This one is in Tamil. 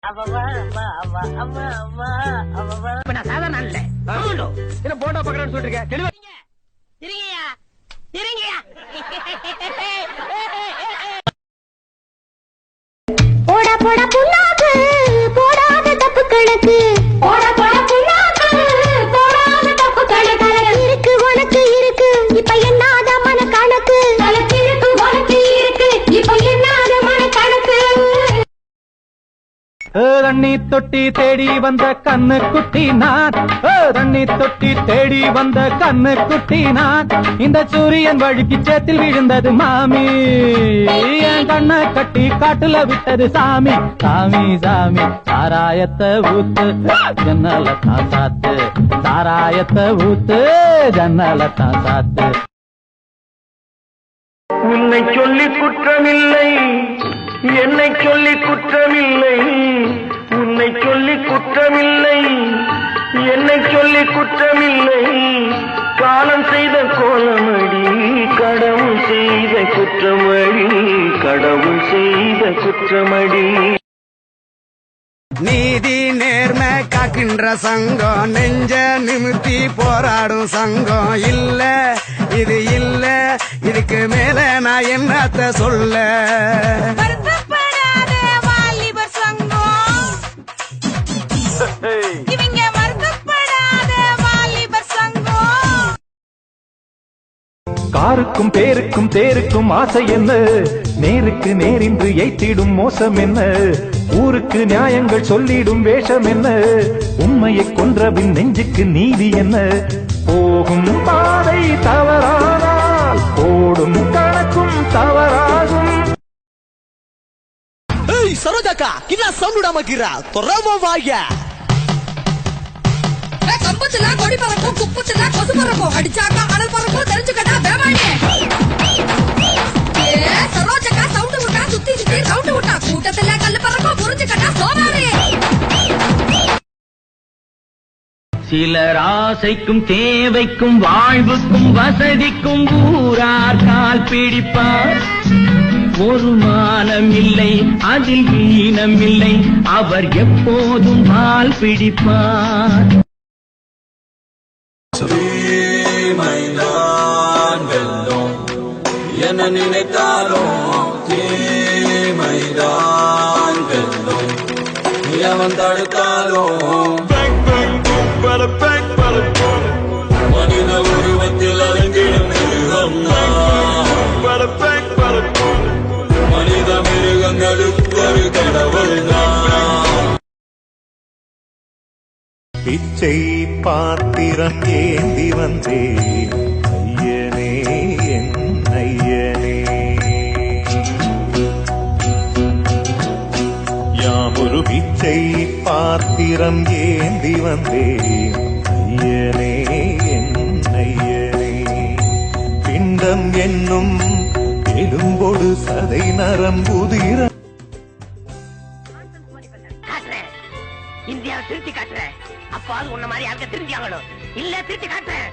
நான் சாதாரண இல்ல போட்டோ பக்கறேன்னு சொல்லிருக்கேன். தெளிவா திருங்கயா திருங்கயா. போடா போடா புண்ணாக்கு போடாத தப்பு கணக்கு. போடா போடா புண்ணாக்கு போடாத தப்பு கணக்கு. இருக்கு உனக்கு இருக்கு இப்ப என்னாத மன கணக்கு. இருக்கு உனக்கு இருக்கு இப்ப என்னாத மன கணக்கு. தண்ணி தொட்டி தேடி வந்த கண்ணு குட்டி நான். தண்ணி தொட்டி தேடி வந்த கண்ணு குட்டி நான். இந்த சூரியன் வழுக்கி சேத்தில் விழுந்தது மாமி. என் கண்ணை கட்டி காட்டுல விட்டது சாமி. சாமி சாமி சாராயத்தை ஊத்து ஜன்னல தான் சாத்து. சாராயத்தை ஊத்து ஜன்னல தான் சாத்து. உன்னை சொல்லி குற்றமில்லை என்னை சொல்லி குற்றமில்லை. உன்னை சொல்லி குற்றமில்லை என்னை சொல்லி குற்றமில்லை. காலம் செய்த கோலமடி கடவுள் செய்த குற்றமடி. கடவுள் செய்த குற்றமடி. நீதி நேர்மை காக்கின்ற சங்கம் நெஞ்ச நிமித்தி போராடும் சங்கம். இல்ல இது இல்ல இதுக்கு மேல நான் என்னத்த சொல்ல. வருத்தப்படாத வாலிபர் சங்கம். இவங்க வருத்தப்படாத வாலிபர் சங்கம். காருக்கும் பேருக்கும் தேருக்கும் ஆசை என்ன? நேருக்கு நேரின்று எய்த்திடும் மோசம் என்ன? ஊருக்கு நியாயங்கள் சொல்லிடும் வேஷம் என்ன? உண்மையை கொன்றபின் நெஞ்சுக்கு நீதி என்ன? போகும் பாதை தவறானால் ஓடும் கணக்கும் தவறாகும். சரோஜாக்கா கின்னா சவுண்ட் விடாம கிரா தொரவ வாயா. கம்பத்துல கொடி பறக்கும் குப்பத்துல கொசு பறக்கும். அடிச்சாக்கா அனல் பறக்கும் தெரிஞ்சுக்கடா வேவானே. சரோஜாக்கா சவுண்ட் விட்டா சுத்தி சுத்தி சவுண்ட் விட்டா கூட்டத்துல கல்லு பறக்கும் புரிஞ்சுக்கடா சோமாரே. சிலர் ஆசைக்கும் தேவைக்கும் வாழ்வுக்கும் வசதிக்கும் ஊரார் கால் பிடிப்பார். ஒரு மானம் இல்லை அதில் ஈனம் இல்லை அவர் எப்போதும் கால் பிடிப்பார். என்ன நினைத்தாலும் தீமைதான் வெல்லும். அவன் தடுத்தாலும் மனித உருவத்தில் அலைந்திடும் மிருகம். மனித மிருகங்களுக்கு ஒரு கடவுள் தான். பிச்சை பாத்திரம் ஏந்தி வந்தேன் ஐயனே என் ஐயனே. யாமொரு பிச்சை பாத்திரம் ஏந்தி வந்தேன் ஐயனே என் ஐயனே. பிண்டம் என்னும் எலும்பொடு சதை நரம்புதிர இந்தியாவை திருத்தி காட்டுறேன். அப்பாவது உன்ன மாதிரி யாருக்க திருத்தியாங்களோ இல்ல திருத்தி காட்டுறேன்.